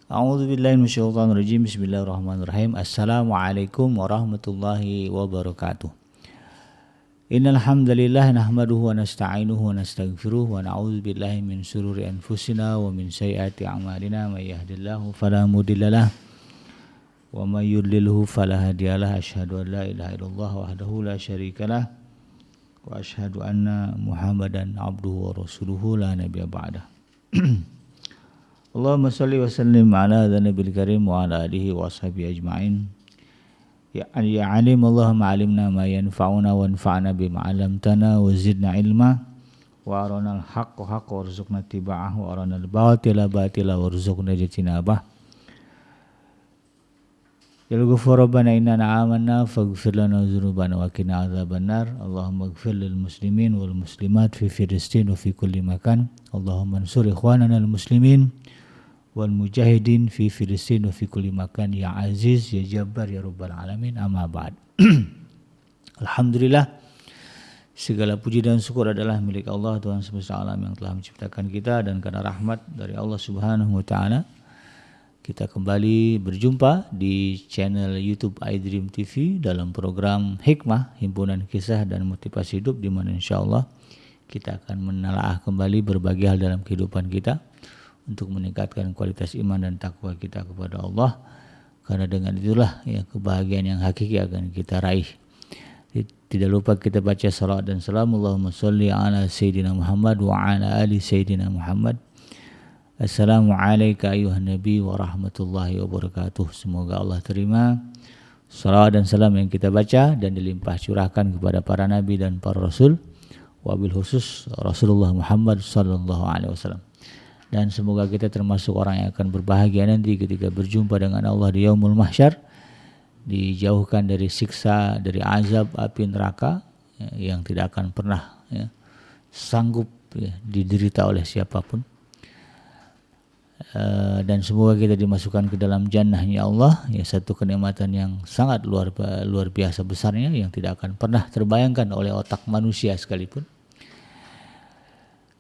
A'udzubillahi minasyaitonirrajim. Bismillahirrahmanirrahim. Assalamualaikum warahmatullahi wabarakatuh. Innal hamdalillah nahmaduhu wa nasta'inuhu wa nastaghfiruh wa na'udzu billahi min shururi anfusina wa min sayyiati a'malina may yahdihillahu fala mudhillalah wa may yudlilhu fala hadiyalah. Asyhadu an la ilaha illallah wahdahu la syarikalah wa asyhadu anna Muhammadan abduhu wa rasuluhu la nabiyya ba'dah. Allahumma salli wa sallim ala nabil karim wa ala alihi wa ashabihi ajma'in. Ya alim Allahumma alimna ma yanfa'una wa anfa'na bima 'allamtana wa zidna ilma wa arana al-haqqa haqqa warzuqna ittiba'ah wa arana al-batila batila warzuqna ijtinabah. Ya ghafur rabbana innana amanna faghfir lana dzunubana wa qina adzabannar. Allahumma ighfir lil muslimin wal muslimat fi Filistin wa fi kulli makan. Allahumma ansur ikhwanana al muslimin wal mujahidin fi Filistin wa fi kulli makan ya aziz ya jabbar ya rabbal alamin. Amma ba'd. Alhamdulillah, segala puji dan syukur adalah milik Allah Tuhan semesta alam yang telah menciptakan kita, dan karena rahmat dari Allah Subhanahu wa taala kita kembali berjumpa di channel YouTube iDream TV dalam program Hikmah, Himpunan Kisah dan Motivasi Hidup, di mana insyaallah kita akan menelaah kembali berbagai hal dalam kehidupan kita untuk meningkatkan kualitas iman dan takwa kita kepada Allah, karena dengan itulah ya kebahagiaan yang hakiki akan kita raih. Tidak lupa kita baca salawat dan salam. Allahumma sholli ala sayyidina Muhammad wa ala ali sayyidina Muhammad. Assalamualaikum ayuhan nabi wa rahmatullahi wabarakatuh. Semoga Allah terima salawat dan salam yang kita baca dan dilimpah curahkan kepada para nabi dan para rasul, wabil khusus Rasulullah Muhammad sallallahu alaihi wasallam. Dan semoga kita termasuk orang yang akan berbahagia nanti ketika berjumpa dengan Allah di yaumul mahsyar, dijauhkan dari siksa, dari azab api neraka yang tidak akan pernah sanggup diderita oleh siapapun. Dan semoga kita dimasukkan ke dalam jannahnya Allah, ya satu kenikmatan yang sangat luar biasa besarnya yang tidak akan pernah terbayangkan oleh otak manusia sekalipun.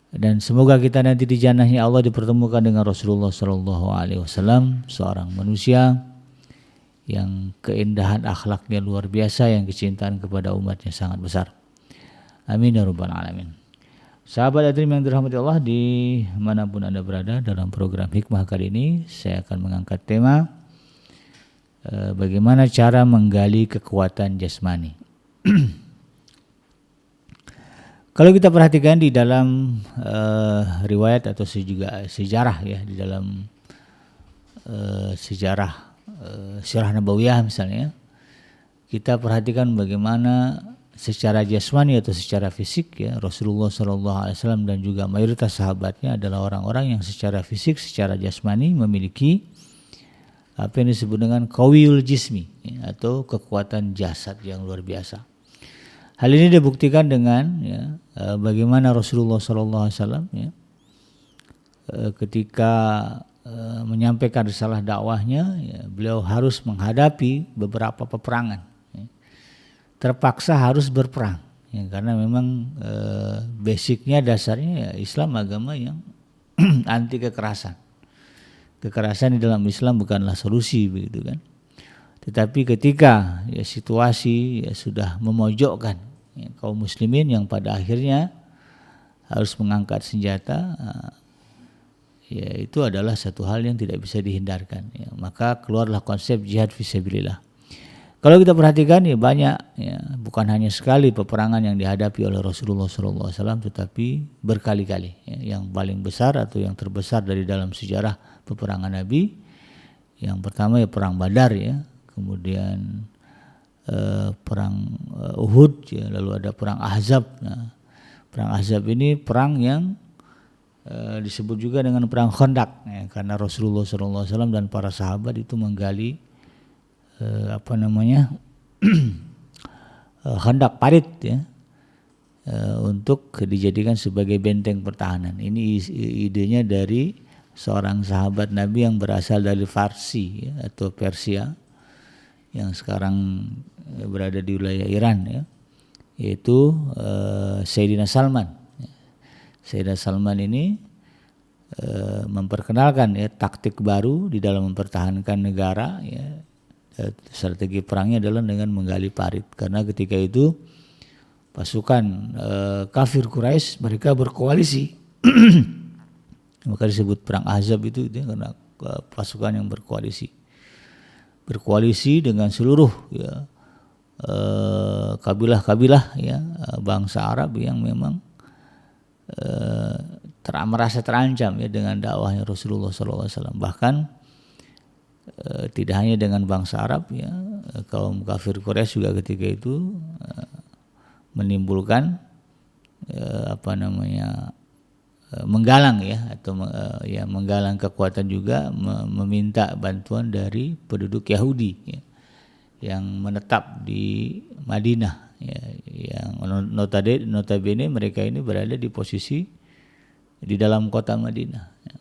Dan semoga kita nanti di jannahnya Allah dipertemukan dengan Rasulullah SAW, seorang manusia yang keindahan akhlaknya luar biasa, yang kecintaan kepada umatnya sangat besar. Amin ya rabbal alamin. Sahabat iDream yang dirahmati Allah, di manapun Anda berada, dalam program Hikmah kali ini saya akan mengangkat tema bagaimana cara menggali kekuatan jasmani. Kalau kita perhatikan di dalam riwayat atau juga sejarah ya, di dalam sejarah Sirah Nabawiyah misalnya, kita perhatikan bagaimana secara jasmani atau secara fisik ya, Rasulullah SAW dan juga mayoritas sahabatnya adalah orang-orang yang secara fisik, secara jasmani memiliki apa yang disebut dengan qawiyul jismi ya, atau kekuatan jasad yang luar biasa. Hal ini dibuktikan dengan ya, bagaimana Rasulullah SAW ya, ketika menyampaikan risalah dakwahnya ya, beliau harus menghadapi beberapa peperangan. Terpaksa harus berperang ya, karena memang basicnya, dasarnya ya, Islam agama yang anti kekerasan. Kekerasan di dalam Islam bukanlah solusi, begitu kan. Tetapi ketika ya, situasi ya, sudah memojokkan ya, kaum muslimin yang pada akhirnya harus mengangkat senjata, ya itu adalah satu hal yang tidak bisa dihindarkan ya, maka keluarlah konsep jihad fisabilillah. Kalau kita perhatikan ya banyak ya, bukan hanya sekali peperangan yang dihadapi oleh Rasulullah SAW, tetapi berkali-kali ya. Yang paling besar atau yang terbesar dari dalam sejarah peperangan Nabi, yang pertama ya perang Badar ya, kemudian perang Uhud ya, lalu ada perang Ahzab. Nah, perang Ahzab ini perang yang disebut juga dengan perang Khandaq ya, karena Rasulullah SAW dan para sahabat itu menggali Khandaq, parit ya, untuk dijadikan sebagai benteng pertahanan. Ini idenya dari seorang sahabat Nabi yang berasal dari Farsi ya, atau Persia, yang sekarang berada di wilayah Iran ya, yaitu Sayyidina Salman. Sayyidina Salman ini memperkenalkan ya taktik baru di dalam mempertahankan negara ya. Strategi perangnya adalah dengan menggali parit, karena ketika itu pasukan kafir Quraisy mereka berkoalisi. Maka disebut perang Ahzab itu ya, karena pasukan yang berkoalisi dengan seluruh ya kabilah-kabilah ya bangsa Arab yang memang merasa terancam ya dengan dakwahnya Rasulullah SAW. Bahkan tidak hanya dengan bangsa Arab ya, kaum kafir Quraisy juga ketika itu menimbulkan menggalang ya, atau menggalang kekuatan juga, meminta bantuan dari penduduk Yahudi ya, yang menetap di Madinah ya, yang notabene mereka ini berada di posisi di dalam kota Madinah ya.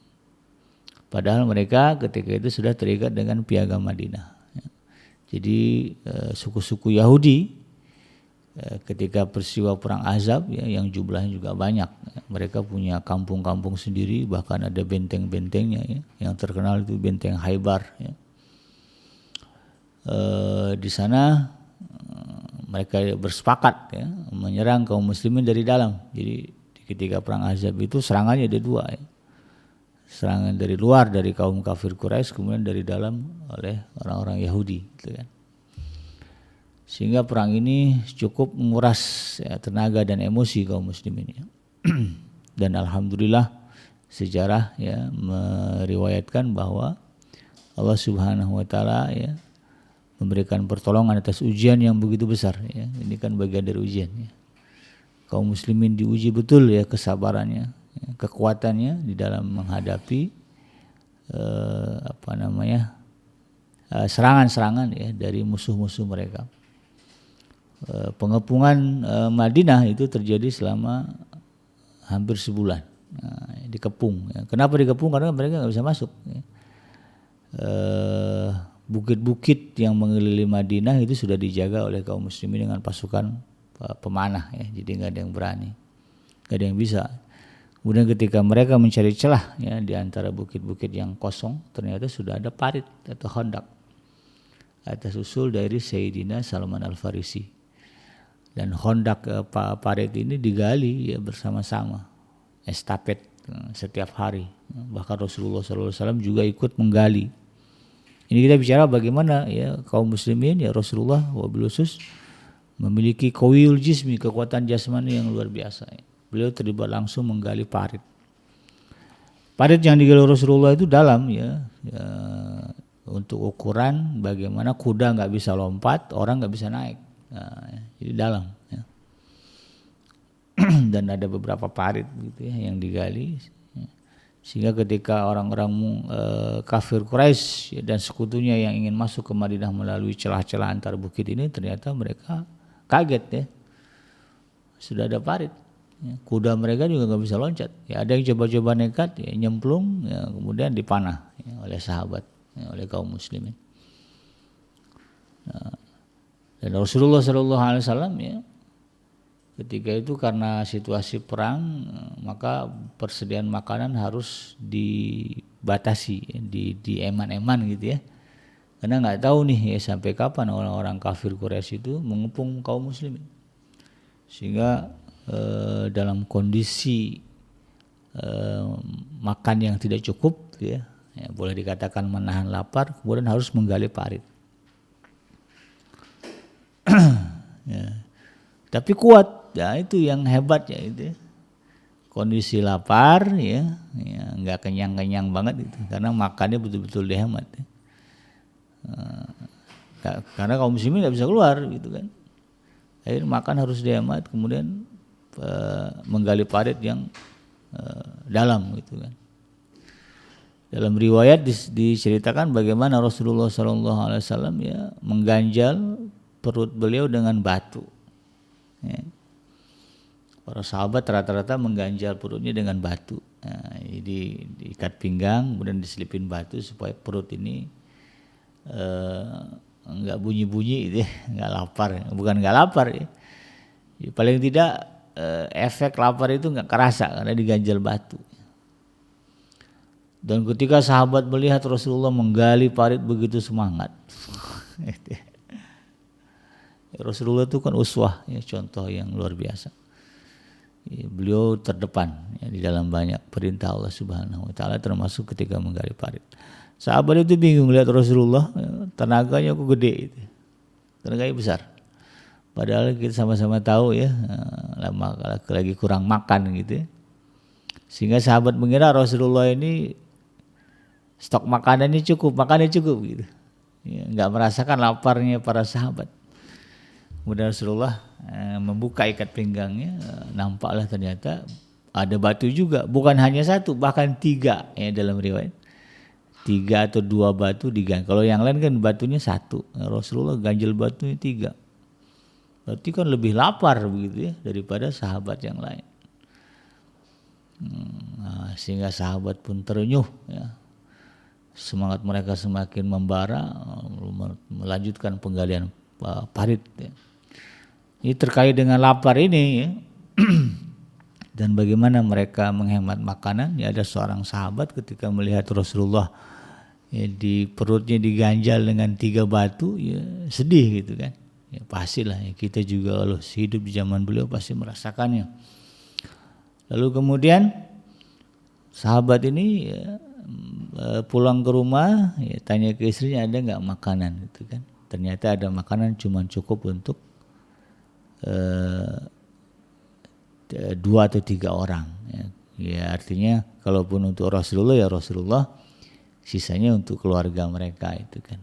Padahal mereka ketika itu sudah terikat dengan piagam Madinah ya. Jadi suku-suku Yahudi ketika peristiwa perang Ahzab ya, yang jumlahnya juga banyak ya, mereka punya kampung-kampung sendiri, bahkan ada benteng-bentengnya ya, yang terkenal itu benteng Khaybar ya. Di sana mereka bersepakat ya, menyerang kaum muslimin dari dalam. Jadi ketika perang Ahzab itu serangannya ada dua ya. Serangan dari luar dari kaum kafir Quraisy, kemudian dari dalam oleh orang-orang Yahudi gitu kan. Sehingga perang ini cukup menguras ya, tenaga dan emosi kaum muslimin ya. Dan alhamdulillah sejarah ya meriwayatkan bahwa Allah Subhanahu wa taala ya memberikan pertolongan atas ujian yang begitu besar ya. Ini kan bagian dari ujian ya. Kaum muslimin diuji betul ya kesabarannya, ya, kekuatannya di dalam menghadapi serangan-serangan ya dari musuh-musuh mereka. Pengepungan Madinah itu terjadi selama hampir sebulan. Dikepung ya. Kenapa dikepung? Karena mereka nggak bisa masuk ya. Bukit-bukit yang mengelilingi Madinah itu sudah dijaga oleh kaum muslimin dengan pasukan pemanah ya, jadi nggak ada yang berani, nggak ada yang bisa. Kemudian ketika mereka mencari celah ya di antara bukit-bukit yang kosong, ternyata sudah ada parit atau khandak atas usul dari Sayyidina Salman Al-Farisi. Dan khandak parit ini digali ya bersama-sama, estafet setiap hari. Bahkan Rasulullah SAW juga ikut menggali. Ini kita bicara bagaimana ya kaum muslimin ya Rasulullah wabil khusus memiliki qawiyul jismi, kekuatan jasmani yang luar biasa ya. Beliau terlibat langsung menggali parit. Parit yang digali Rasulullah itu dalam ya, untuk ukuran bagaimana kuda nggak bisa lompat, orang nggak bisa naik. Nah, jadi dalam ya. Dan ada beberapa parit gitu ya yang digali ya. Sehingga ketika orang-orang kafir Quraisy dan sekutunya yang ingin masuk ke Madinah melalui celah-celah antar bukit ini, ternyata mereka kaget ya, sudah ada parit ya. Kuda mereka juga nggak bisa loncat ya, ada yang coba-coba nekat ya, nyemplung ya, kemudian dipanah ya, oleh sahabat ya, oleh kaum muslimin. Nah, dan Rasulullah SAW ya ketika itu karena situasi perang, maka persediaan makanan harus dibatasi ya, di eman-eman gitu ya. Karena nggak tahu nih ya sampai kapan orang-orang kafir Quraisy itu mengepung kaum muslimin. Sehingga dalam kondisi makan yang tidak cukup ya, boleh dikatakan menahan lapar, kemudian harus menggali parit. Ya. Tapi kuat, ya itu yang hebat ya itu. Kondisi lapar ya nggak kenyang-kenyang banget itu, karena makannya betul-betul dihemat ya. Karena kaum muslimin nggak bisa keluar gitu kan, akhirnya makan harus dihemat, kemudian menggali parit yang dalam gitu kan. Dalam riwayat diceritakan bagaimana Rasulullah SAW ya mengganjal perut beliau dengan batu. Ya. Para sahabat rata-rata mengganjal perutnya dengan batu. Nah, jadi diikat pinggang, kemudian diselipin batu supaya perut ini enggak bunyi-bunyi gitu ya, enggak lapar. Bukan enggak lapar ya. Paling tidak efek lapar itu enggak kerasa karena diganjal batu. Dan ketika sahabat melihat Rasulullah menggali parit begitu semangat, Rasulullah itu kan uswah, ya, contoh yang luar biasa. Beliau terdepan ya, di dalam banyak perintah Allah Subhanahu wa taala, termasuk ketika menggali parit. Sahabat itu bingung lihat Rasulullah, tenaganya kok gede itu. Tenaganya besar. Padahal kita sama-sama tahu ya, lama lagi kurang makan gitu ya. Sehingga sahabat mengira Rasulullah ini stok makanannya cukup, makannya cukup gitu. Ya, enggak merasakan laparnya para sahabat. Kemudian Rasulullah membuka ikat pinggangnya, nampaklah ternyata ada batu juga, bukan hanya satu, bahkan 3 ya dalam riwayat. 3 atau 2 batu diganjel. Kalau yang lain kan batunya 1, Rasulullah ganjel batunya 3. Berarti kan lebih lapar begitu ya daripada sahabat yang lain. Sehingga sahabat pun terenyuh ya. Semangat mereka semakin membara, melanjutkan penggalian parit ya. Ini terkait dengan lapar ini ya. Dan bagaimana mereka menghemat makanan. Ya, ada seorang sahabat ketika melihat Rasulullah ya, di perutnya diganjal dengan 3 batu, ya sedih gitu kan. Ya pastilah ya, kita juga kalau hidup di zaman beliau pasti merasakannya. Lalu kemudian sahabat ini ya, pulang ke rumah, ya, tanya ke istrinya ada nggak makanan gitu kan. Ternyata ada makanan, cuma cukup untuk 2 atau 3 orang. Ya artinya kalaupun untuk Rasulullah ya Rasulullah, sisanya untuk keluarga mereka itu kan.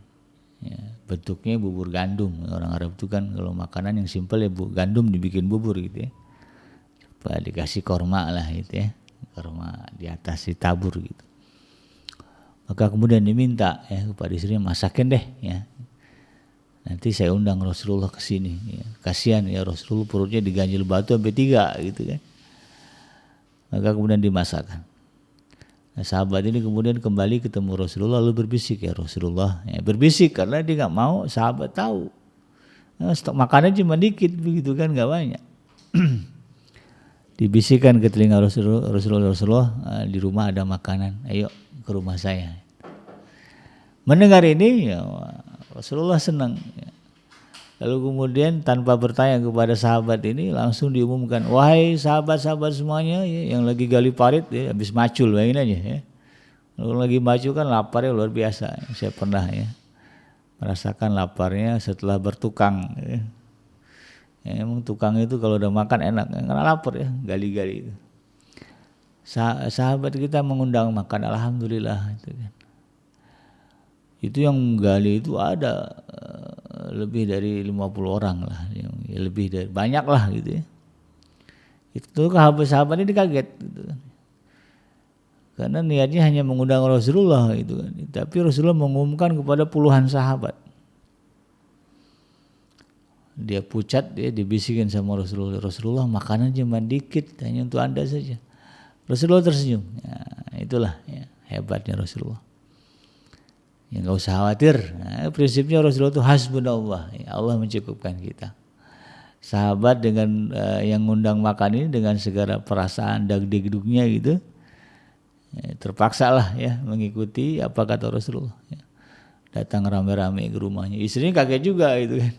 Ya, bentuknya bubur gandum. Orang Arab itu kan kalau makanan yang simpel ya gandum dibikin bubur gitu ya. Coba dikasih korma lah gitu ya. Korma di atas ditabur gitu. Maka kemudian diminta ya kepada istrinya, masakin deh ya. Nanti saya undang Rasulullah ke sini ya. Kasihan ya Rasulullah perutnya diganjil batu sampai 3 gitu kan. Maka kemudian dimasakkan. Nah, sahabat ini kemudian kembali ketemu Rasulullah lalu berbisik ya Rasulullah. Ya, berbisik karena dia nggak mau sahabat tahu. Nah, stok makanan cuma dikit begitu kan, nggak banyak. Dibisikkan ke telinga Rasulullah, di rumah ada makanan, ayo ke rumah saya. Mendengar ini ya Rasulullah senang. Lalu kemudian tanpa bertanya kepada sahabat ini langsung diumumkan, wahai sahabat-sahabat semuanya ya, yang lagi gali parit ya, habis macul bayangin aja ya. Lalu lagi macul kan laparnya luar biasa. Saya pernah ya merasakan laparnya setelah bertukang. Ya. Ya, emang tukang itu kalau udah makan enak, karena lapar ya gali-gali itu. Sahabat kita mengundang makan, alhamdulillah itu kan. Itu yang menggali itu ada lebih dari 50 orang lah, ya, lebih dari banyak lah gitu ya. Itu sahabat ini kaget gitu kan. Karena niatnya hanya mengundang Rasulullah gitu kan. Tapi Rasulullah mengumumkan kepada puluhan sahabat. Dia pucat, dia dibisikin sama Rasulullah, Rasulullah makanan cuma dikit, hanya untuk Anda saja. Rasulullah tersenyum. Ya, itulah ya, hebatnya Rasulullah. Ya nggak usah khawatir. Nah, prinsipnya Rasulullah itu hasbunallah. Ya, Allah mencukupkan kita. Sahabat dengan yang ngundang makan ini dengan segala perasaan dagdikduknya gitu, ya, terpaksa lah ya mengikuti apa kata Rasulullah. Ya. Datang rame-rame ke rumahnya. Istrinya kaget juga gitu kan.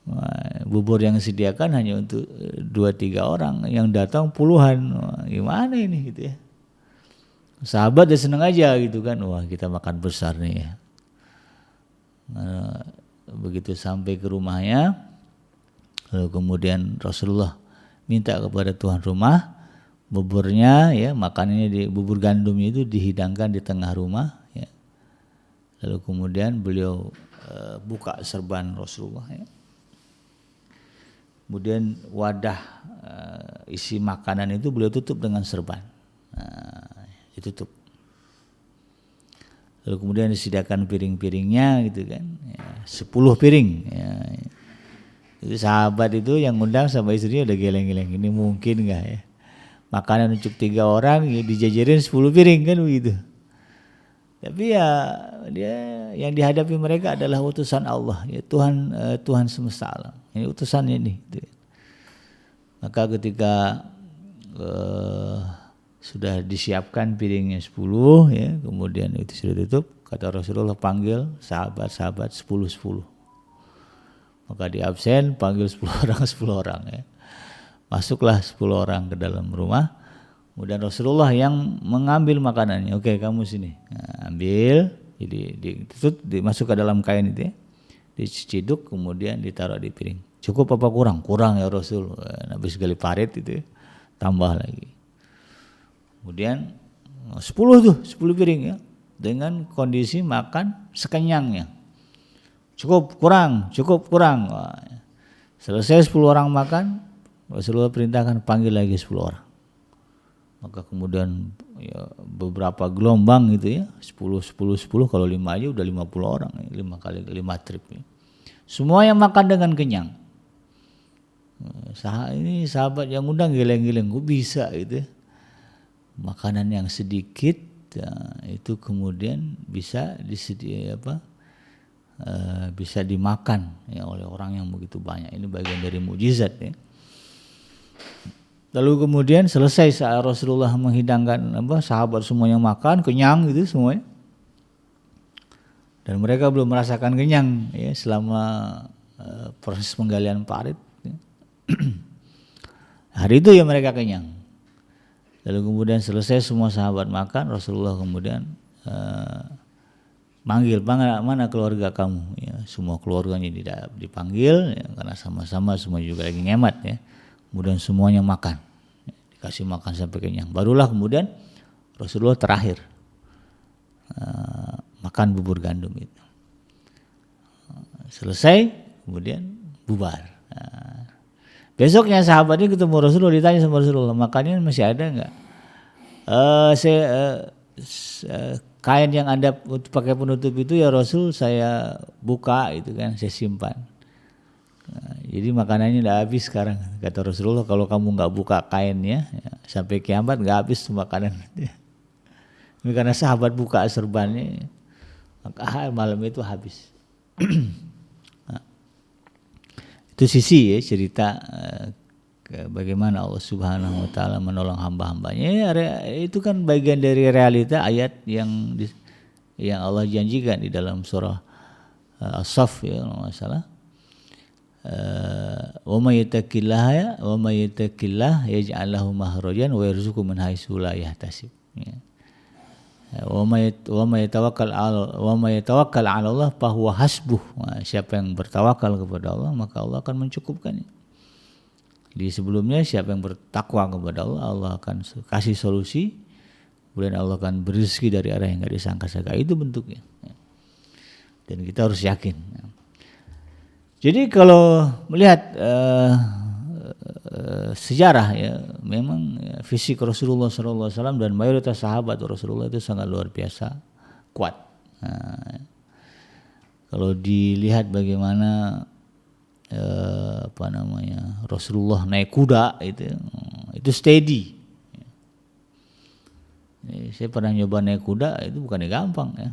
Wah, bubur yang disediakan hanya untuk 2-3 orang, yang datang puluhan. Wah, gimana ini gitu ya. Sahabat dia senang aja gitu kan, wah kita makan besar nih ya. Begitu sampai ke rumahnya, lalu kemudian Rasulullah minta kepada tuan rumah buburnya ya, makanannya bubur gandumnya itu dihidangkan di tengah rumah ya. Lalu kemudian beliau buka serban Rasulullah ya. Kemudian wadah isi makanan itu beliau tutup dengan serban. Ditutup. Lalu kemudian disediakan piring-piringnya gitu kan, ya, 10 piring. Ya. Itu sahabat itu yang ngundang sama istrinya udah geleng-geleng, ini mungkin nggak ya? Makanan untuk 3 orang ya, dijajarin 10 piring kan begitu. Tapi ya dia yang dihadapi mereka adalah utusan Allah, ya Tuhan semesta alam. Ini utusannya ini. Gitu. Maka ketika sudah disiapkan piringnya 10 ya, kemudian itu sudah tutup, kata Rasulullah panggil sahabat-sahabat 10. Maka di absen panggil 10 orang ya. Masuklah 10 orang ke dalam rumah. Kemudian Rasulullah yang mengambil makanannya. Oke, kamu sini. Nah, ambil, jadi dimasuk ke dalam kain itu ya. Diciduk kemudian ditaruh di piring. Cukup apa kurang? Kurang ya Rasul. Habis gali parit itu ya. Tambah lagi. Kemudian 10 piring ya. Dengan kondisi makan sekenyangnya. Cukup kurang. Wah, selesai 10 orang makan, Rasulullah perintahkan panggil lagi 10 orang. Maka kemudian ya, beberapa gelombang gitu ya, 10, kalau 5 aja udah 50 orang, 5 kali 5 trip ya. Semua yang makan dengan kenyang. Ini sahabat yang undang geleng-geleng, kok bisa gitu ya. Makanan yang sedikit ya, itu kemudian bisa bisa dimakan ya, oleh orang yang begitu banyak. Ini bagian dari mukjizat ya. Lalu kemudian selesai saat Rasulullah menghidangkan sahabat semuanya makan kenyang gitu semuanya. Dan mereka belum merasakan kenyang ya selama proses penggalian parit. Ya. Hari itu ya mereka kenyang. Lalu kemudian selesai semua sahabat makan, Rasulullah kemudian manggil mana keluarga kamu ya, semua keluarganya dipanggil ya, karena sama-sama semua juga lagi ngemat ya. Kemudian semuanya makan ya, dikasih makan sampai kenyang, barulah kemudian Rasulullah terakhir makan bubur gandum itu. Selesai kemudian bubar. Besoknya sahabatnya ketemu Rasulullah, ditanya sama Rasulullah, makannya masih ada enggak? Kain yang Anda pakai penutup itu ya Rasul, saya buka itu kan, saya simpan. Nah, jadi makanannya tidak habis sekarang, kata Rasulullah. Kalau kamu nggak buka kainnya ya, sampai kiamat nggak habis tuh makanan. Ini karena sahabat buka serbannya, maka malam itu habis. Nah, itu sisi ya cerita bagaimana Allah Subhanahu wa taala menolong hamba-hambanya. Itu kan bagian dari realita ayat yang Allah janjikan di dalam surah As-Saff ya kalau enggak salah. Wa may yattaqillah yaj'al lahu makhrajan wa yarzuqhu min haitsu la yahtasib. Wa may yatawakkal 'ala Allah fa huwa hasbuh. Siapa yang bertawakal kepada Allah maka Allah akan mencukupkannya. Di sebelumnya siapa yang bertakwa kepada Allah, Allah akan kasih solusi, kemudian Allah akan beri rezeki dari arah yang enggak disangka-sangka. Itu bentuknya. Dan kita harus yakin. Jadi kalau melihat sejarah ya, memang fisik Rasulullah SAW dan mayoritas sahabat Rasulullah itu sangat luar biasa kuat. Kalau dilihat bagaimana Rasulullah naik kuda itu steady. Saya pernah nyoba naik kuda, itu bukannya gampang ya.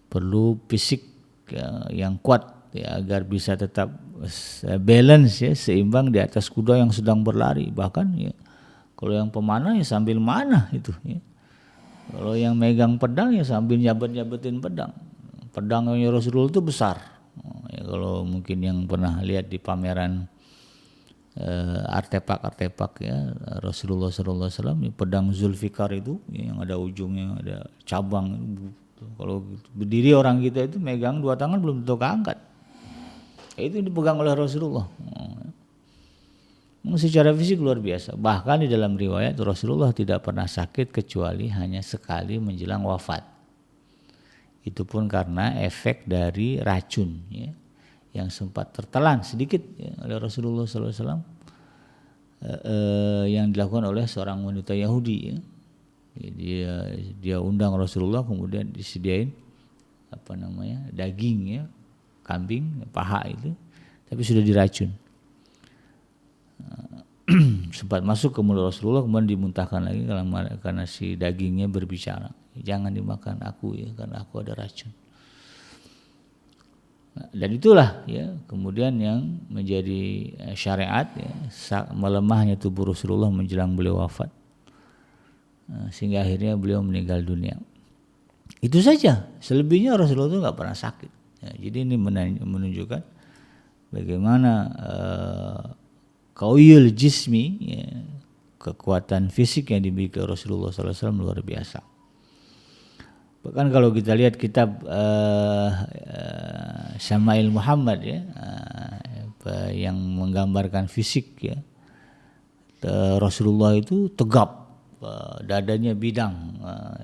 Perlu fisik yang kuat ya, agar bisa tetap balance ya, seimbang di atas kuda yang sedang berlari. Bahkan ya, kalau yang pemanah ya sambil manah itu ya. Kalau yang megang pedang ya sambil nyabetin pedang. Pedangnya Rasulullah itu besar. Ya, kalau mungkin yang pernah lihat di pameran artefak ya Rasulullah SAW, pedang Zulfikar itu yang ada ujungnya, ada cabang. Kalau berdiri orang kita itu megang dua tangan belum tentu keangkat. Itu dipegang oleh Rasulullah. Secara fisik luar biasa. Bahkan di dalam riwayat Rasulullah tidak pernah sakit kecuali hanya sekali menjelang wafat. Itu pun karena efek dari racun ya, yang sempat tertelan sedikit ya, oleh Rasulullah SAW yang dilakukan oleh seorang wanita Yahudi ya. Dia undang Rasulullah, kemudian disediain daging ya, kambing paha itu, tapi sudah diracun. Sempat masuk ke mulut Rasulullah, kemudian dimuntahkan lagi karena si dagingnya berbicara, jangan dimakan aku ya, karena aku ada racun. Dan itulah ya kemudian yang menjadi syariat ya, melemahnya tubuh Rasulullah menjelang beliau wafat. sehingga akhirnya beliau meninggal dunia. Itu saja, selebihnya Rasulullah itu nggak pernah sakit. Ya, jadi ini menunjukkan bagaimana qawiyul jismi, ya, kekuatan fisik yang dimiliki Rasulullah SAW luar biasa. Bahkan kalau kita lihat kitab Syama'il Muhammad, ya, yang menggambarkan fisik, ya, Rasulullah itu tegap, dadanya bidang,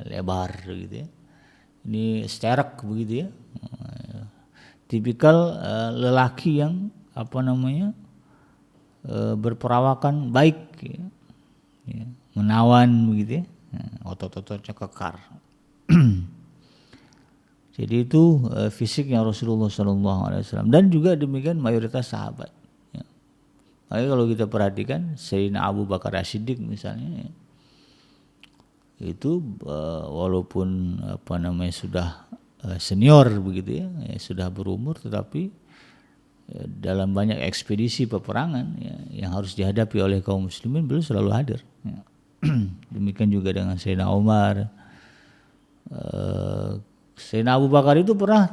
lebar gitu, ya. Ini sterak begitu, ya, tipikal lelaki yang berperawakan baik, ya. Ya, menawan begitu, ya, otot-ototnya kekar. Jadi itu fisiknya Rasulullah SAW, dan juga demikian mayoritas sahabat. Ya. Makanya kalau kita perhatikan Sayyidina Abu Bakar As-Siddiq misalnya, ya, itu walaupun sudah senior begitu, ya, sudah berumur, tetapi dalam banyak ekspedisi peperangan, ya, yang harus dihadapi oleh kaum muslimin beliau selalu hadir. Ya. Demikian juga dengan Sayyidina Umar. Sayyidina Abu Bakar itu pernah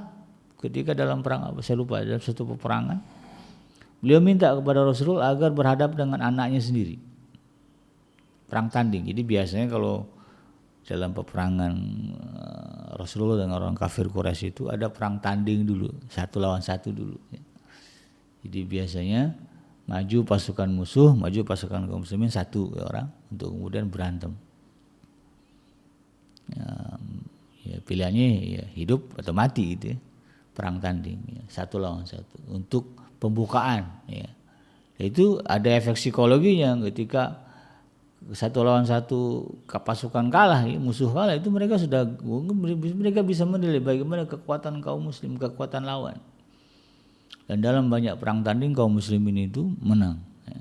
ketika dalam perang saya lupa, dalam satu peperangan beliau minta kepada Rasulullah agar berhadap dengan anaknya sendiri, perang tanding. Jadi biasanya kalau dalam peperangan Rasulullah dengan orang kafir Quraisy itu ada perang tanding dulu, 1 lawan 1 dulu. Jadi biasanya maju pasukan musuh, maju pasukan kaum muslimin 1 orang untuk kemudian berantem. Ya, pilihannya ya hidup atau mati gitu, ya. Perang tanding, ya, 1 lawan 1 untuk pembukaan, ya. Itu ada efek psikologinya ketika 1 lawan 1 pasukan kalah, ya, musuh kalah, itu mereka bisa menilai bagaimana kekuatan kaum muslim, kekuatan lawan. Dan dalam banyak perang tanding kaum muslimin itu menang. Ya.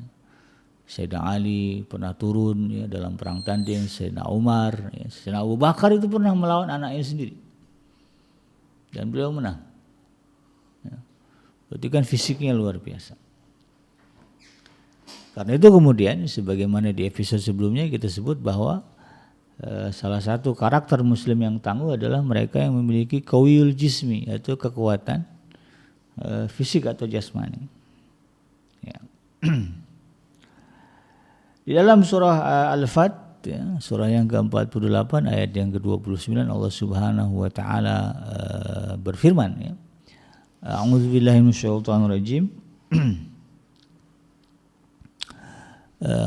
Sayyidina Ali pernah turun, ya, dalam perang tanding, Sayyidina Umar, ya, Sayyidina Abu Bakar itu pernah melawan anaknya sendiri dan beliau menang. Ya. Berarti kan fisiknya luar biasa. Karena itu kemudian sebagaimana di episode sebelumnya kita sebut bahwa salah satu karakter muslim yang tangguh adalah mereka yang memiliki qawiyul jismi, yaitu kekuatan fisik atau jasmani. Ya. Di dalam surah Al-Fat, ya, surah yang ke-48 ayat yang ke-29, Allah Subhanahu wa taala berfirman, ya. A'udzubillahi minasyaitonirrajim.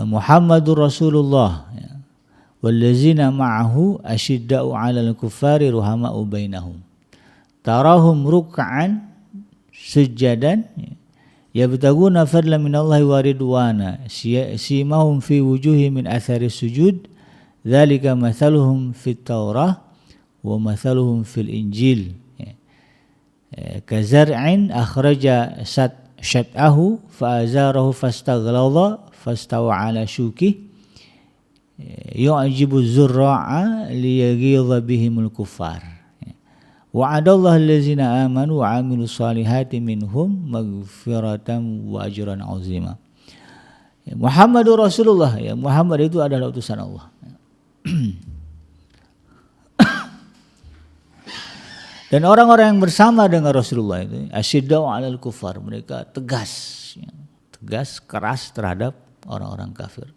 Muhammadur Rasulullah, ya, wallazina ma'ahu asyidda'u 'alal kuffari ruhama'u bainahum tarahum ruk'an sujadan, ya, yabtaguna fadlan minallahi wa ridwana simahum fi wujuhi min athari sujud dzalika mathaluhum fit taurah wa mathaluhum fil injil, ya. Kazar'in akhraja syat'ahu fa'azarahu fastaghladha fastawa ala syukih yu'jibu zurra'a liyaghidha bihimul kuffar. Wa'adallahu allazina amanu wa 'amilus solihati minhum maghfiratan wa ajran 'azima. Muhammadur Rasulullah, ya, Muhammad itu adalah utusan Allah. Dan orang-orang yang bersama dengan Rasulullah itu asyidda'u 'alal kuffar, mereka tegas, ya, tegas keras terhadap orang-orang kafir.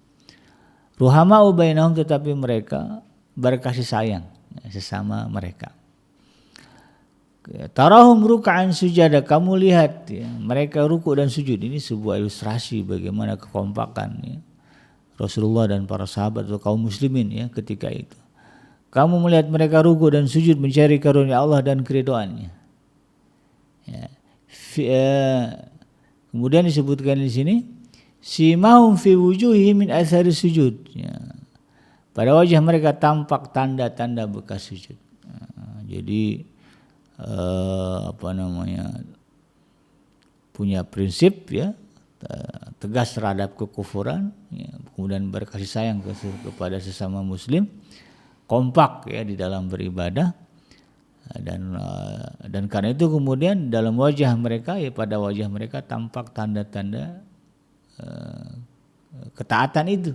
Ruhama'u bainahum, tetapi mereka berkasih sayang, ya, sesama mereka. Tarahum ruk'an sujada, kamu lihat, ya, mereka ruku' dan sujud. Ini sebuah ilustrasi bagaimana kekompakan, ya, Rasulullah dan para sahabat atau kaum muslimin, ya, ketika itu. Kamu melihat mereka ruku' dan sujud mencari karunia Allah dan keridhaannya. Ya. Kemudian disebutkan di sini simahum fi wujuhi min athari sujud, ya. Pada wajah mereka tampak tanda-tanda bekas sujud. Jadi punya prinsip, ya, tegas terhadap kekufuran, ya, kemudian berkasih sayang kepada sesama muslim, kompak, ya, di dalam beribadah, dan karena itu kemudian dalam wajah mereka, ya, pada wajah mereka tampak tanda-tanda ketaatan itu.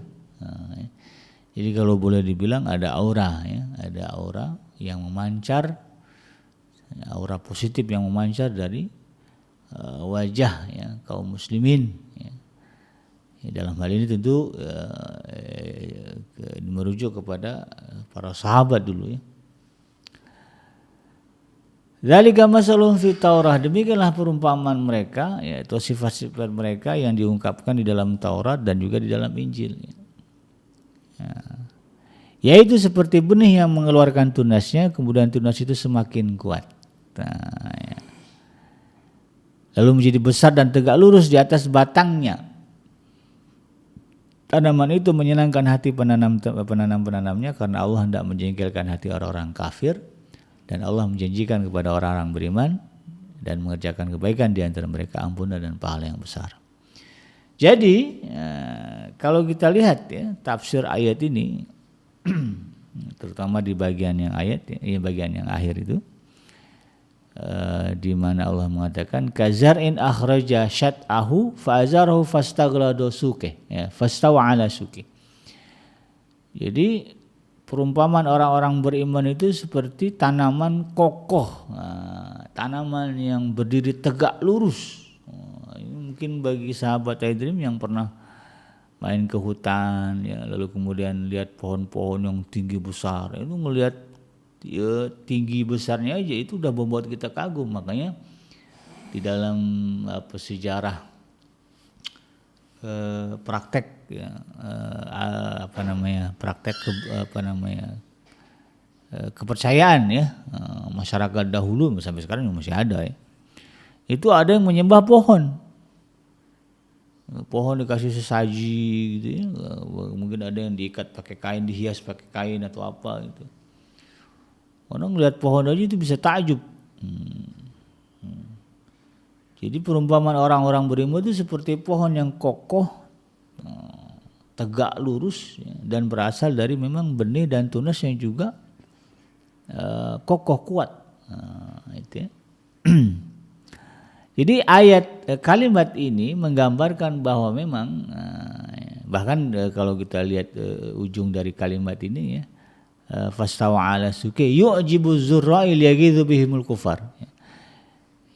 Jadi kalau boleh dibilang ada aura ya, ada aura yang memancar, aura positif yang memancar dari wajah ya kaum muslimin ya. Dalam hal ini tentu merujuk kepada para sahabat dulu ya. Dzalika masalun fi Taurah, demikianlah perumpamaan mereka yaitu sifat-sifat mereka yang diungkapkan di dalam Taurat dan juga di dalam Injil. Ya. Yaitu seperti benih yang mengeluarkan tunasnya, kemudian tunas itu semakin kuat. Nah, ya. Lalu menjadi besar dan tegak lurus di atas batangnya. Tanaman itu menyenangkan hati penanam-penanamnya karena Allah hendak menjengkelkan hati orang-orang kafir. Dan Allah menjanjikan kepada orang-orang beriman dan mengerjakan kebaikan di antara mereka ampunan dan pahala yang besar. Jadi kalau kita lihat ya tafsir ayat ini, terutama di bagian yang ayat, ya, bagian yang akhir itu, di mana Allah mengatakan kazar'in akhraja syat'ahu fa'azarahu fastaghlado suke, ya, fastawa ala suke. Jadi perumpamaan orang-orang beriman itu seperti tanaman kokoh, tanaman yang berdiri tegak lurus. Ini mungkin bagi sahabat iDream yang pernah main ke hutan, ya, lalu kemudian lihat pohon-pohon yang tinggi besar, itu melihat ya, tinggi besarnya aja itu udah membuat kita kagum. Makanya di dalam sejarah praktek ya, kepercayaan ya masyarakat dahulu sampai sekarang masih ada ya. Itu ada yang menyembah pohon dikasih sesaji gitu ya. Mungkin ada yang diikat pakai kain, dihias pakai kain atau apa gitu. Orang lihat pohon aja itu bisa takjub. Jadi perumpamaan orang-orang beriman itu seperti pohon yang kokoh, tegak lurus ya, dan berasal dari memang benih dan tunas yang juga kokoh kuat. Itu ya. Jadi kalimat ini menggambarkan bahwa memang bahkan kalau kita lihat ujung dari kalimat ini ya, fastawa ala suke yu'jibu zurra'il yaghidhu bihimul kufar.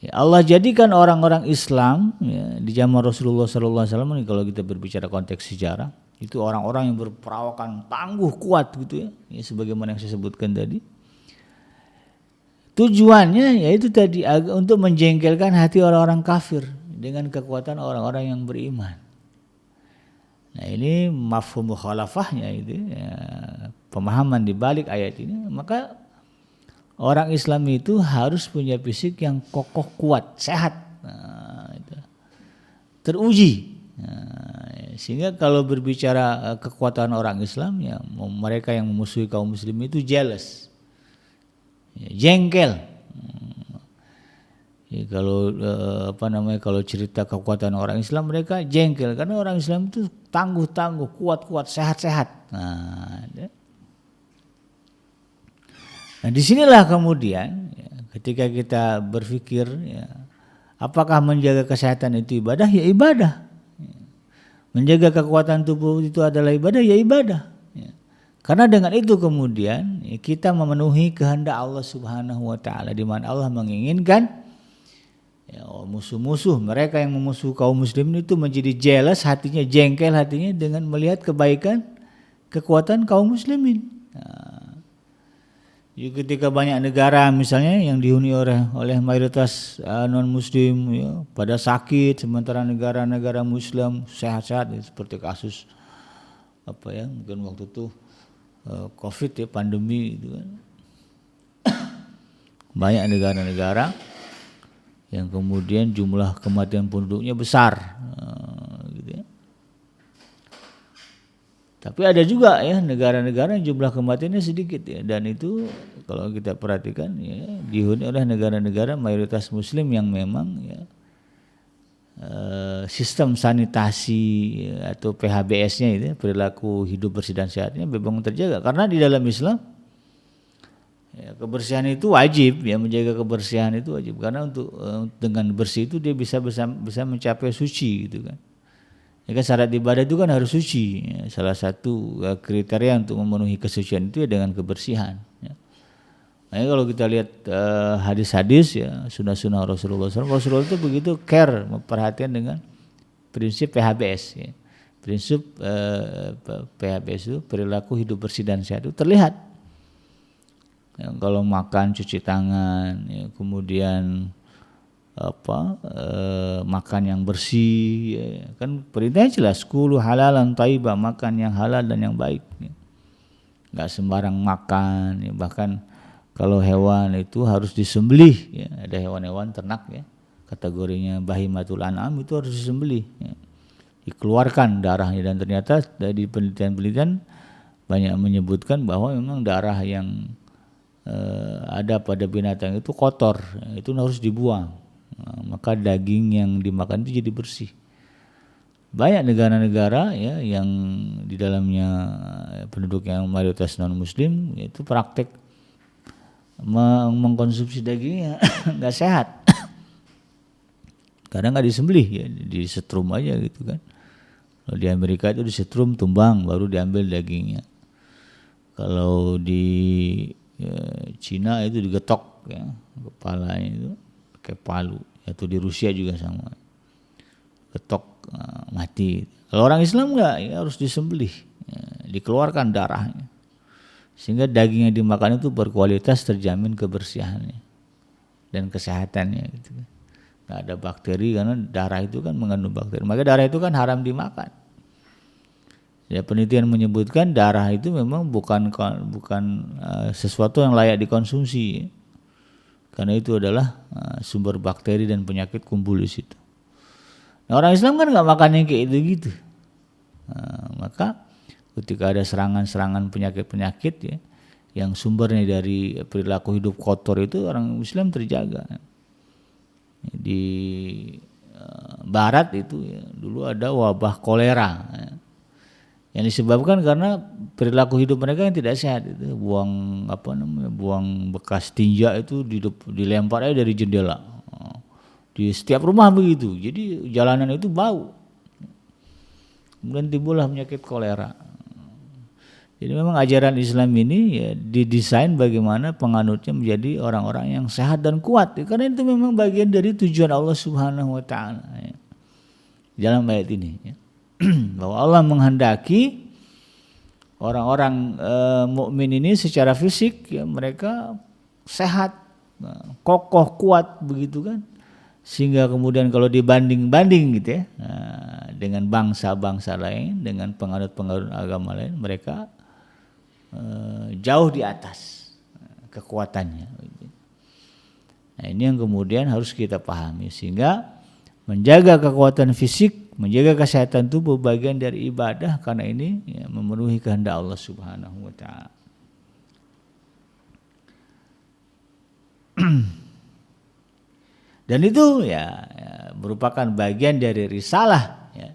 Ya, Allah jadikan orang-orang Islam ya, di zaman Rasulullah SAW ini kalau kita berbicara konteks sejarah itu orang-orang yang berperawakan tangguh kuat gitu ya, sebagaimana yang saya sebutkan tadi. Tujuannya yaitu tadi untuk menjengkelkan hati orang-orang kafir dengan kekuatan orang-orang yang beriman. Nah ini mafhum mukhalafahnya itu ya, pemahaman di balik ayat ini. Maka orang Islam itu harus punya fisik yang kokoh, kuat, sehat, itu. Teruji. Sehingga kalau berbicara kekuatan orang Islam, ya mereka yang memusuhi kaum muslim itu jealous, jengkel. Ya, kalau cerita kekuatan orang Islam mereka jengkel karena orang Islam itu tangguh, kuat, sehat-sehat. Nah disinilah kemudian ya, ketika kita berpikir ya, apakah menjaga kesehatan itu ibadah? Ya ibadah. Menjaga kekuatan tubuh itu adalah ibadah? Ya ibadah. Ya. Karena dengan itu kemudian ya, kita memenuhi kehendak Allah Subhanahu wa taala di mana Allah menginginkan ya, musuh-musuh mereka yang memusuh kaum muslimin itu menjadi jealous hatinya, jengkel hatinya dengan melihat kebaikan kekuatan kaum muslimin. Nah, jadi ketika banyak negara misalnya yang dihuni oleh mayoritas non muslim ya, pada sakit sementara negara-negara muslim sehat-sehat ya, seperti kasus mungkin waktu itu Covid ya, pandemi itu kan. Banyak negara-negara yang kemudian jumlah kematian penduduknya besar gitu ya. Tapi ada juga ya negara-negara yang jumlah kematiannya sedikit ya, dan itu kalau kita perhatikan ya dihuni oleh negara-negara mayoritas muslim yang memang ya sistem sanitasi ya, atau PHBS-nya itu perilaku hidup bersih dan sehatnya memang terjaga. Karena di dalam Islam ya, kebersihan itu wajib ya, menjaga kebersihan itu wajib karena untuk dengan bersih itu dia bisa mencapai suci gitu kan. Ya kan syarat ibadah itu kan harus suci. Ya. Salah satu kriteria untuk memenuhi kesucian itu ya dengan kebersihan. Ya. Nah, kalau kita lihat hadis-hadis ya sunnah-sunnah Rasulullah SAW, Rasulullah itu begitu care, perhatian dengan prinsip PHBS. Ya. Prinsip PHBS itu perilaku hidup bersih dan sehat itu terlihat. Ya, kalau makan cuci tangan, ya, kemudian makan yang bersih, ya, kan perintahnya jelas, kulu halalan thayyibah, makan yang halal dan yang baik. Ya. Nggak sembarang makan, ya, bahkan kalau hewan itu harus disembelih, ya. Ada hewan-hewan ternak ya, kategorinya bahimatul an'am itu harus disembelih, ya. Dikeluarkan darahnya, dan ternyata dari penelitian-penelitian banyak menyebutkan bahwa memang darah yang ada pada binatang itu kotor, itu harus dibuang. Nah, maka daging yang dimakan itu jadi bersih. Banyak negara-negara ya yang di dalamnya penduduk yang mayoritas non muslim itu praktek mengkonsumsi dagingnya nggak sehat. Kadang nggak disembelih ya, disetrum aja gitu kan. Kalau di Amerika itu disetrum, tumbang, baru diambil dagingnya. Kalau di Cina itu digetok ya, kepalanya itu pakai palu. Atau di Rusia juga sama, getok mati. Kalau orang Islam enggak, ya harus disembelih, ya, dikeluarkan darahnya, sehingga daging yang dimakan itu berkualitas, terjamin kebersihannya dan kesehatannya gitu. Nggak ada bakteri, karena darah itu kan mengandung bakteri. Maka darah itu kan haram dimakan. Ya, penelitian menyebutkan darah itu memang bukan sesuatu yang layak dikonsumsi, karena itu adalah sumber bakteri dan penyakit kumpul di situ. Nah, orang Islam kan nggak makan yang kayak gitu. Maka ketika ada serangan-serangan penyakit-penyakit ya, yang sumbernya dari perilaku hidup kotor, itu orang Islam terjaga. Di Barat itu ya, dulu ada wabah kolera. Ya, yang disebabkan karena perilaku hidup mereka yang tidak sehat, itu buang bekas tinja itu dilempar aja dari jendela di setiap rumah begitu, jadi jalanan itu bau, kemudian timbullah penyakit kolera. Jadi memang ajaran Islam ini ya didesain bagaimana penganutnya menjadi orang-orang yang sehat dan kuat, ya, karena itu memang bagian dari tujuan Allah Subhanahu wa taala ya, dalam ayat ini ya. Bahwa Allah menghendaki orang-orang mukmin ini secara fisik ya mereka sehat, kokoh, kuat begitu kan, sehingga kemudian kalau dibanding-banding gitu ya dengan bangsa-bangsa lain, dengan penganut-penganut agama lain, mereka jauh di atas kekuatannya. Nah, ini yang kemudian harus kita pahami, sehingga menjaga kekuatan fisik, menjaga kesehatan tubuh bagian dari ibadah, karena ini ya, memenuhi kehendak Allah Subhanahu wa taala. Dan itu ya merupakan bagian dari risalah ya,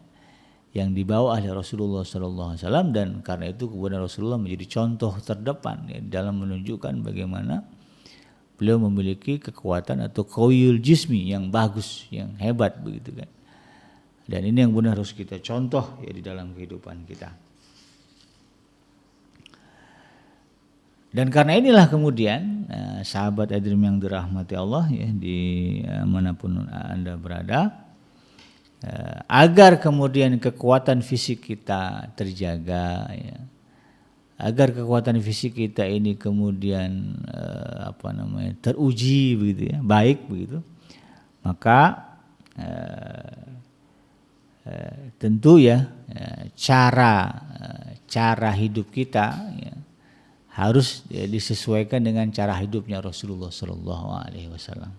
yang dibawa oleh Rasulullah SAW, dan karena itu kemudian Rasulullah menjadi contoh terdepan ya, dalam menunjukkan bagaimana beliau memiliki kekuatan atau qawiyul jismi yang bagus, yang hebat begitu kan. Dan ini yang benar harus kita contoh ya di dalam kehidupan kita. Dan karena inilah kemudian sahabat Adrim yang dirahmati Allah ya, di manapun Anda berada, agar kemudian kekuatan fisik kita terjaga ya, agar kekuatan fisik kita ini kemudian teruji begitu ya, baik begitu, maka tentu ya cara hidup kita ya, harus disesuaikan dengan cara hidupnya Rasulullah SAW.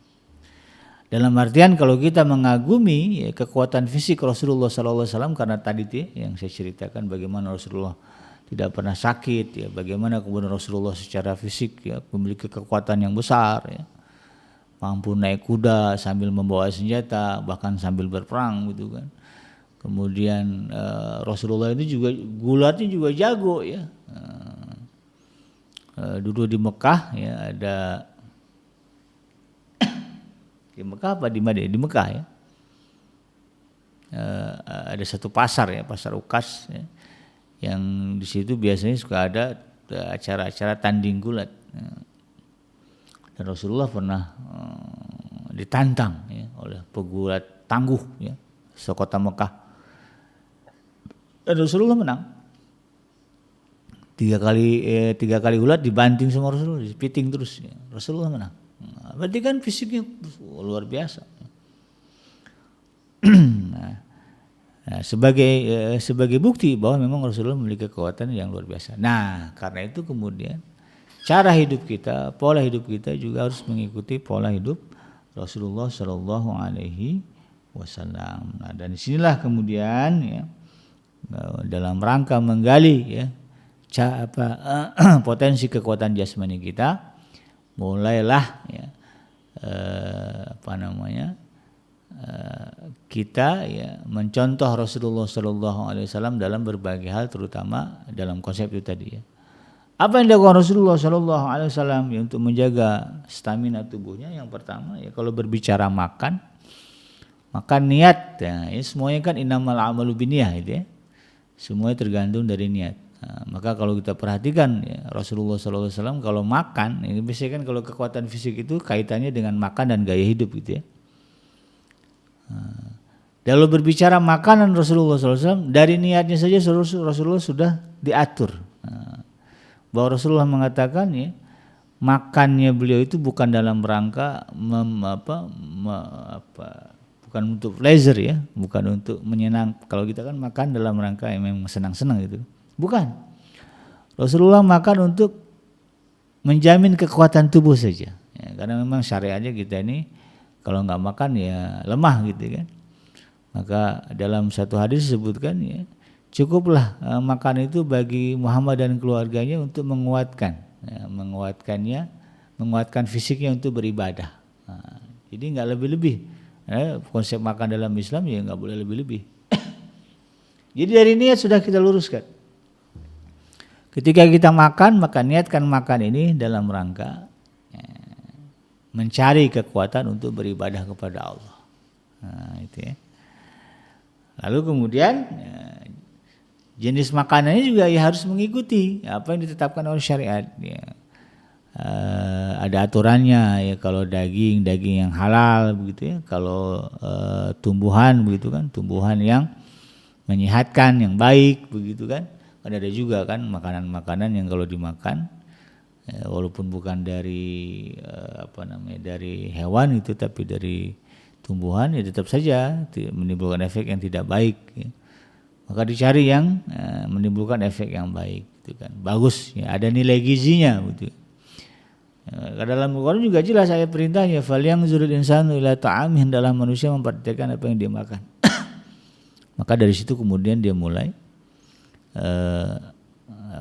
Dalam artian kalau kita mengagumi ya, kekuatan fisik Rasulullah SAW, karena tadi yang saya ceritakan bagaimana Rasulullah tidak pernah sakit ya, bagaimana kemudian Rasulullah secara fisik ya memiliki kekuatan yang besar ya, mampu naik kuda sambil membawa senjata, bahkan sambil berperang gitu kan. Kemudian Rasulullah itu juga gulatnya juga jago ya. Dulu di Mekah ya ada di Mekah apa di Madinah? Di Mekah ya. ada satu pasar ya, pasar Ukas ya, yang di situ biasanya suka ada acara-acara tanding gulat. Dan Rasulullah pernah ditantang ya, oleh pegulat tangguh ya, sekota Mekah. Dan Rasulullah menang. 3 kali ulat dibanting sama Rasulullah, dipiting terus ya. Rasulullah menang. Berarti kan fisiknya luar biasa. Nah, sebagai bukti bahwa memang Rasulullah memiliki kekuatan yang luar biasa. Nah, karena itu kemudian cara hidup kita, pola hidup kita juga harus mengikuti pola hidup Rasulullah Shallallahu Alaihi Wasallam. Nah, dan disinilah kemudian ya, dalam rangka menggali ya potensi kekuatan jasmani kita, mulailah ya, kita ya mencontoh Rasulullah Shallallahu Alaihi Wasallam dalam berbagai hal, terutama dalam konsep itu tadi ya. Apa yang dilakukan Rasulullah Shallallahu Alaihi Wasallam ya, untuk menjaga stamina tubuhnya? Yang pertama ya, kalau berbicara makan niat ya, semuanya kan innamal a'malu binniyah itu ya, semuanya tergantung dari niat. Nah, maka kalau kita perhatikan ya, Rasulullah Shallallahu Alaihi Wasallam kalau makan ini biasanya kan kalau kekuatan fisik itu kaitannya dengan makan dan gaya hidup gitu ya. Kalau berbicara makanan Rasulullah SAW, dari niatnya saja Rasulullah sudah diatur. Bahwa Rasulullah mengatakan ya, makannya beliau itu bukan dalam rangka bukan untuk pleasure ya, bukan untuk menyenang. Kalau kita kan makan dalam rangka yang memang senang-senang gitu. Bukan. Rasulullah makan untuk menjamin kekuatan tubuh saja. Ya, karena memang syariatnya kita ini kalau nggak makan ya lemah gitu kan. Maka dalam satu hadis disebutkan ya, cukuplah makan itu bagi Muhammad dan keluarganya untuk menguatkan ya, menguatkan fisiknya untuk beribadah. Nah, jadi nggak lebih-lebih. Konsep makan dalam Islam ya nggak boleh lebih-lebih. Jadi dari niat sudah kita luruskan. Ketika kita makan, maka niatkan makan ini dalam rangka mencari kekuatan untuk beribadah kepada Allah. Nah, itu ya. Lalu kemudian jenis makanannya juga ya harus mengikuti apa yang ditetapkan oleh syariat. Ya. Ada aturannya ya, kalau daging yang halal begitu ya, kalau tumbuhan begitu kan, tumbuhan yang menyehatkan, yang baik begitu kan. Ada juga kan makanan-makanan yang kalau dimakan walaupun bukan dari dari hewan itu, tapi dari tumbuhan ya tetap saja menimbulkan efek yang tidak baik ya. Maka dicari yang menimbulkan efek yang baik gitu kan, bagus ya, ada nilai gizinya gitu. Dalam Al-Quran juga jelas ayat perintahnya, falyanzuril insanu ila ta'amih, hendaklah manusia memperhatikan apa yang dia makan. Maka dari situ kemudian dia mulai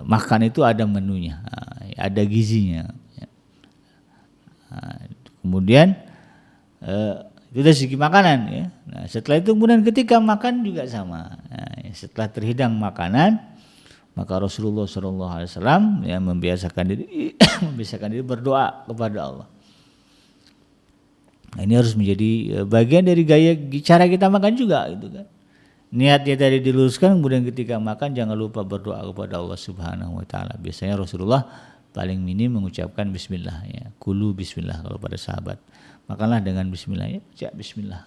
makan itu ada menunya, ada gizinya. Kemudian itu dari segi makanan ya. Nah, setelah itu kemudian ketika makan juga sama. Nah, setelah terhidang makanan, maka Rasulullah SAW ya membiasakan diri berdoa kepada Allah. Nah, ini harus menjadi bagian dari gaya cara kita makan juga gitu kan. Niatnya tadi diluruskan, kemudian ketika makan jangan lupa berdoa kepada Allah Subhanahu wa taala. Biasanya Rasulullah paling minim mengucapkan bismillah ya. Kulu bismillah kalau pada sahabat. Makanlah dengan bismillah ya, baca bismillah.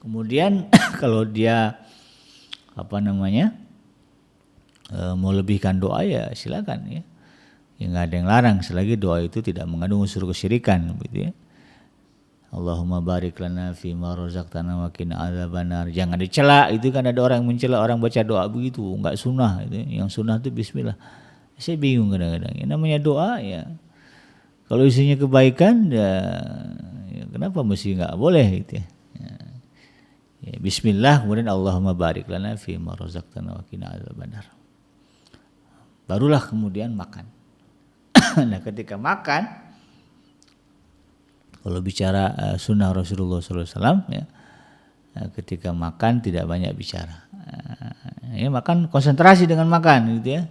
Kemudian kalau dia mau lebihkan doa ya silakan ya. Ya enggak ada yang larang selagi doa itu tidak mengandung unsur kesyirikan begitu ya. Allahumma barik lana fi ma razaqtana wa qina adzabannar. Jangan dicela, itu kan ada orang yang mencela orang baca doa begitu, enggak sunnah itu. Yang sunnah itu bismillah. Saya bingung kadang-kadang. Yang namanya doa ya kalau isinya kebaikan ya kenapa mesti enggak boleh gitu ya. Ya, bismillah kemudian Allahumma barik lana fi ma razaqtana wa qina adzabannar. Barulah kemudian makan. Nah, ketika makan, kalau bicara sunnah Rasulullah SAW ya, ketika makan tidak banyak bicara. Ya, makan konsentrasi dengan makan gitu ya.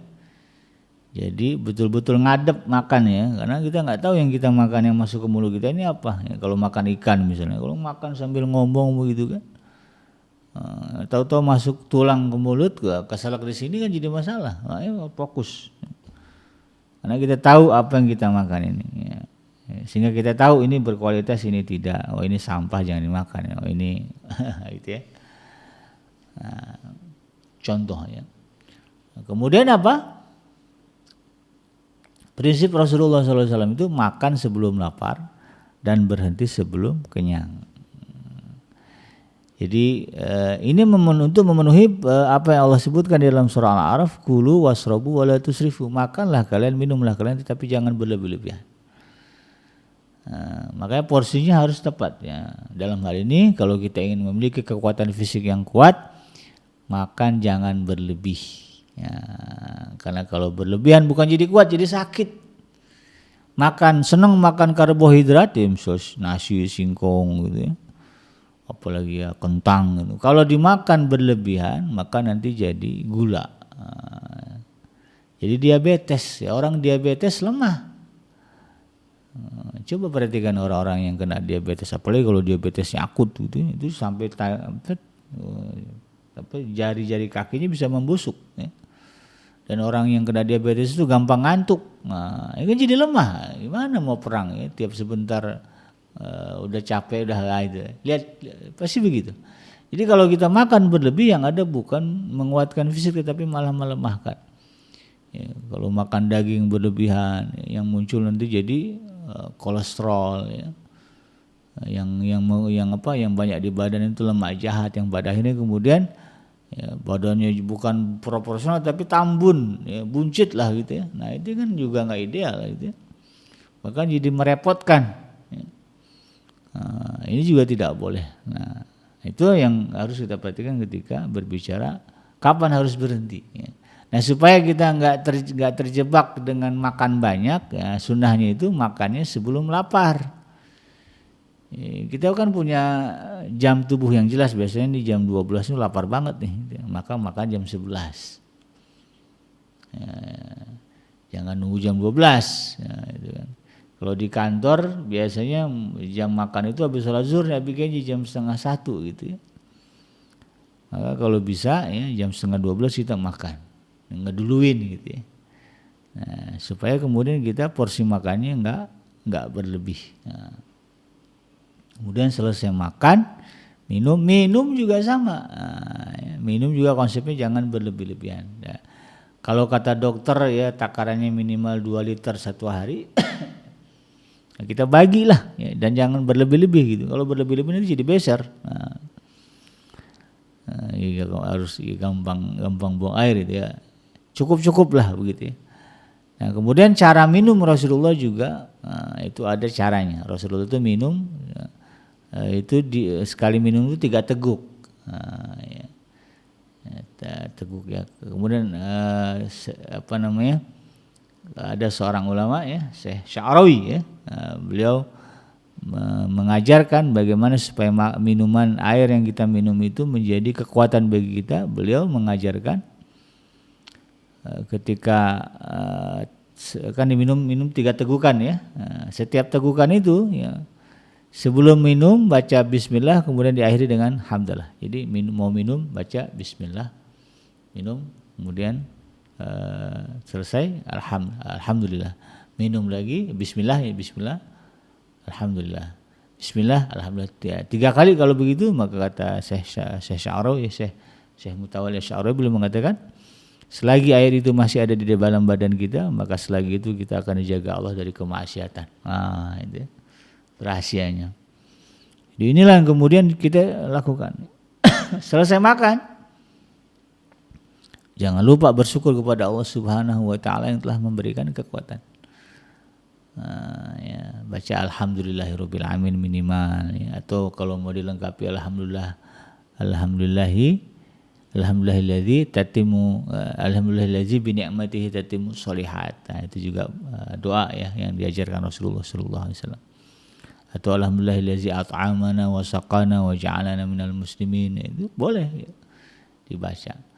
Jadi betul-betul ngadep makan ya, karena kita nggak tahu yang kita makan yang masuk ke mulut kita ini apa. Ya, kalau makan ikan misalnya, kalau makan sambil ngomong begitu kan, Tahu-tahu masuk tulang ke mulut, keselak di sini kan jadi masalah. Ayo fokus. Karena kita tahu apa yang kita makan ini. Ya. Sehingga kita tahu ini berkualitas, ini tidak. Oh ini sampah jangan dimakan. Oh ini gitu ya. Nah, contoh ya. Kemudian apa? Prinsip Rasulullah SAW itu makan sebelum lapar dan berhenti sebelum kenyang. Jadi ini untuk memenuhi apa yang Allah sebutkan di dalam surah Al-A'raf, kulu wasrobu wala tusrifu, makanlah kalian, minumlah kalian, tetapi jangan berlebih-lebihan. Makanya porsinya harus tepat ya. Dalam hal ini kalau kita ingin memiliki kekuatan fisik yang kuat, makan jangan berlebih. Ya, karena kalau berlebihan bukan jadi kuat, jadi sakit. Senang makan karbohidrat, ya, nasi, singkong gitu ya. Apalagi ya kentang gitu. Kalau dimakan berlebihan maka nanti jadi gula. Jadi diabetes, ya, orang diabetes lemah. Coba perhatikan orang-orang yang kena diabetes, apalagi kalau diabetesnya akut gitu, itu sampai jari-jari kakinya bisa membusuk ya. Dan orang yang kena diabetes itu gampang ngantuk. Nah, ini kan jadi lemah. Gimana mau perang ya, tiap sebentar udah capek udah gitu. Lihat pasti begitu. Jadi kalau kita makan berlebih yang ada bukan menguatkan fisik tetapi malah melemahkan. Ya, kalau makan daging berlebihan yang muncul nanti jadi kolesterol ya. Yang banyak di badan itu lemak jahat yang pada akhirnya kemudian ya, badannya bukan proporsional tapi tambun ya, buncit lah gitu ya. Nah, itu kan juga enggak ideal gitu ya. Bahkan jadi merepotkan. Nah, ini juga tidak boleh. Nah, itu yang harus kita perhatikan ketika berbicara kapan harus berhenti. Ya. Nah, supaya kita nggak terjebak dengan makan banyak, ya, sunnahnya itu makannya sebelum lapar. Ya, kita kan punya jam tubuh yang jelas, biasanya di jam 12 itu lapar banget nih, maka makan jam 11. Ya, jangan nunggu jam 12. Ya, itu kan. Kalau di kantor biasanya jam makan itu habis sholat zuhur ya bikinnya jam 11:30 gitu ya. Maka kalau bisa ya jam 11:30 kita makan, ngeduluin gitu ya. Nah, supaya kemudian kita porsi makannya nggak berlebih. Nah, kemudian selesai makan, minum juga sama. Nah, ya, minum juga konsepnya jangan berlebih-lebihan. Nah, kalau kata dokter ya takarannya minimal 2 liter satu hari. Kita bagilah ya, dan jangan berlebih-lebih gitu. Kalau berlebih-lebih itu jadi beser. Ya, harus gampang buang air gitu ya. Cukup lah begitu ya. Nah, kemudian cara minum Rasulullah juga itu ada caranya. Rasulullah itu minum itu sekali minum itu 3 teguk. Ya. Teguk ya. Kemudian ada seorang ulama ya, Syekh Sya'rawi ya. Beliau mengajarkan bagaimana supaya minuman air yang kita minum itu menjadi kekuatan bagi kita. Beliau mengajarkan ketika kan diminum 3 tegukan ya. Setiap tegukan itu ya sebelum minum baca bismillah kemudian diakhiri dengan hamdalah. Jadi mau minum baca bismillah, minum kemudian selesai alhamdulillah, minum lagi bismillah alhamdulillah, bismillah alhamdulillah. 3 kali kalau begitu maka kata Syekh Sya'rawi, Syekh Mutawalli Sya'rawi beliau mengatakan selagi air itu masih ada di dalam badan kita maka selagi itu kita akan dijaga Allah dari kemaksiatan. Nah, itu rahasianya. Jadi inilah yang kemudian kita lakukan. Selesai makan jangan lupa bersyukur kepada Allah Subhanahu wa taala yang telah memberikan kekuatan. Ya, baca alhamdulillahirabbil alamin minimal ya, atau kalau mau dilengkapi alhamdulillahilladzi tatimmu alhamdulillahilladzi bi ni'matihi tatimmu sholihat. Nah, itu juga doa ya yang diajarkan Rasulullah sallallahu alaihi wasallam. Atau alhamdulillahilladzi at'amana wa saqana wa ja'alana minal muslimin. Itu boleh ya, dibaca.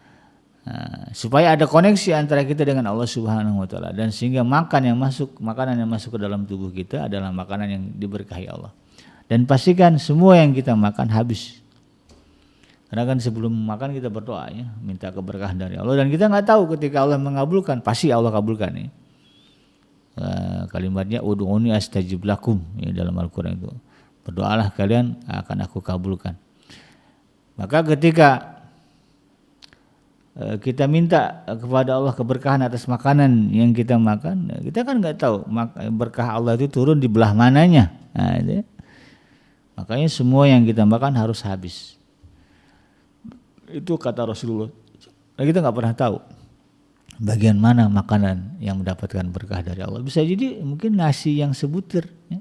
Supaya ada koneksi antara kita dengan Allah Subhanahu wa taala dan sehingga makanan yang masuk ke dalam tubuh kita adalah makanan yang diberkahi Allah. Dan pastikan semua yang kita makan habis. Karena kan sebelum makan kita berdoa ya, minta keberkahan dari Allah, dan kita nggak tahu ketika Allah mengabulkan, pasti Allah kabulkan ya. Kalimatnya ud'uni astajib lakum ya, dalam Al-Qur'an itu. Berdoalah kalian akan aku kabulkan. Maka ketika kita minta kepada Allah keberkahan atas makanan yang kita makan, kita kan nggak tahu berkah Allah itu turun di belah mananya. Nah, itu. Makanya semua yang kita makan harus habis. Itu kata Rasulullah. Nah, kita nggak pernah tahu bagian mana makanan yang mendapatkan berkah dari Allah. Bisa jadi mungkin nasi yang sebutir ya,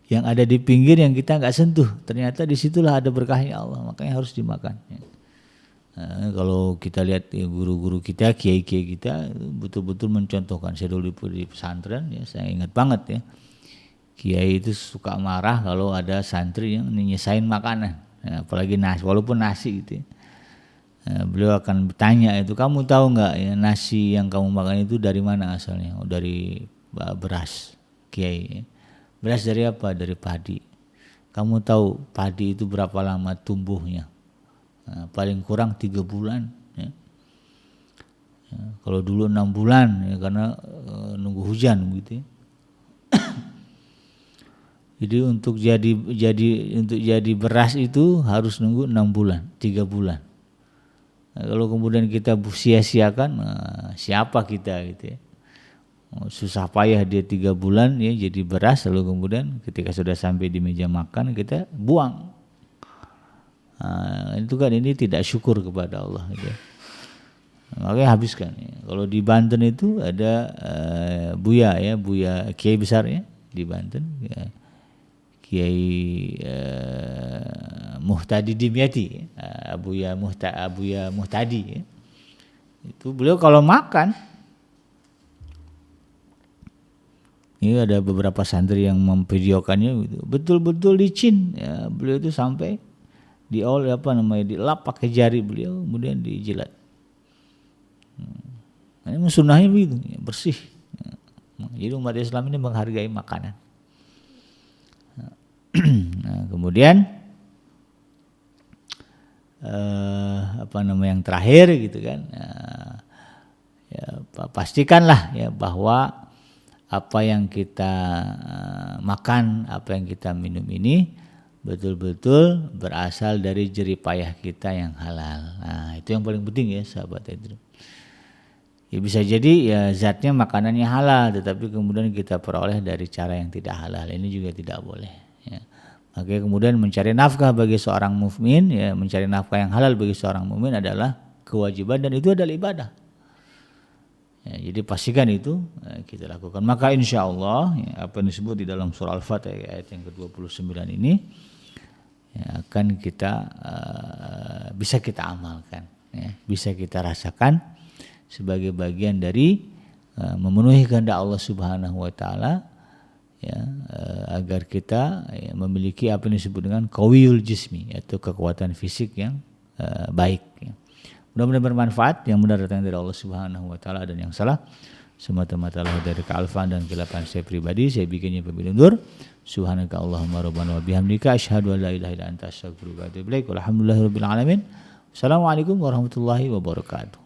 yang ada di pinggir yang kita nggak sentuh, ternyata disitulah ada berkahnya Allah, makanya harus dimakan ya. Nah, kalau kita lihat ya, guru-guru kita, kiai-kiai kita betul-betul mencontohkan. Saya dulu di pesantren ya, saya ingat banget ya, kiai itu suka marah kalau ada santri yang nyesain makanan ya, apalagi nasi, walaupun nasi gitu ya. Beliau akan bertanya itu, kamu tahu nggak ya nasi yang kamu makan itu dari mana asalnya? Oh, dari beras, kiai ya. Beras dari apa? Dari padi. Kamu tahu padi itu berapa lama tumbuhnya? Nah, paling kurang 3 bulan ya. Ya, kalau dulu 6 bulan ya, karena nunggu hujan gitu ya. Jadi untuk jadi beras itu harus nunggu 6 bulan, 3 bulan. Nah, kalau kemudian kita sia-siakan, siapa kita gitu ya. Susah payah dia 3 bulan ya jadi beras, lalu kemudian ketika sudah sampai di meja makan kita buang. Nah, itu kan ini tidak syukur kepada Allah gitu. Makanya habiskan ya. Kalau di Banten itu ada Buya Kiai besar ya di Banten ya. Kiai Muhtadi Dimyati, Abuya Muhtadi ya. Itu beliau kalau makan, ini ada beberapa santri yang memvideokannya gitu, betul-betul licin ya, beliau itu sampai dilap pakai jari beliau, kemudian dijilat. Ini sunnahnya begitu ya, bersih ya. Jadi umat Islam ini menghargai makanan. Nah, kemudian yang terakhir gitu kan, ya, pastikanlah ya bahwa apa yang kita makan, apa yang kita minum ini betul-betul berasal dari jerih payah kita yang halal. Nah, itu yang paling penting ya sahabat itu. Ya bisa jadi ya zatnya makanannya halal, tetapi kemudian kita peroleh dari cara yang tidak halal, ini juga tidak boleh. Ya. Makanya kemudian mencari nafkah bagi seorang mukmin, ya, mencari nafkah yang halal bagi seorang mukmin adalah kewajiban dan itu adalah ibadah. Ya, jadi pastikan itu kita lakukan. Maka insya Allah ya, apa yang disebut di dalam surah Al-Fatihah ayat yang ke-29 ini ya, akan kita bisa kita amalkan, ya, bisa kita rasakan sebagai bagian dari memenuhi kehendak Allah Subhanahu Wa Taala. Ya, agar kita ya, memiliki apa yang disebut dengan qawiyul jismi, yaitu kekuatan fisik yang baik ya. Mudah-mudahan bermanfaat, yang benar datang dari Allah Subhanahu Wa Taala dan yang salah semata-mata dari kealfaan dan kelapan saya pribadi. Saya bikinnya pamit undur. Subhanaka Allahumma rabbana wa bihamdika asyhadu an la ilaha illa anta astaghfiruka wa atubu ilaik. Walhamdulillahirabbil alamin. Assalamualaikum warahmatullahi wabarakatuh.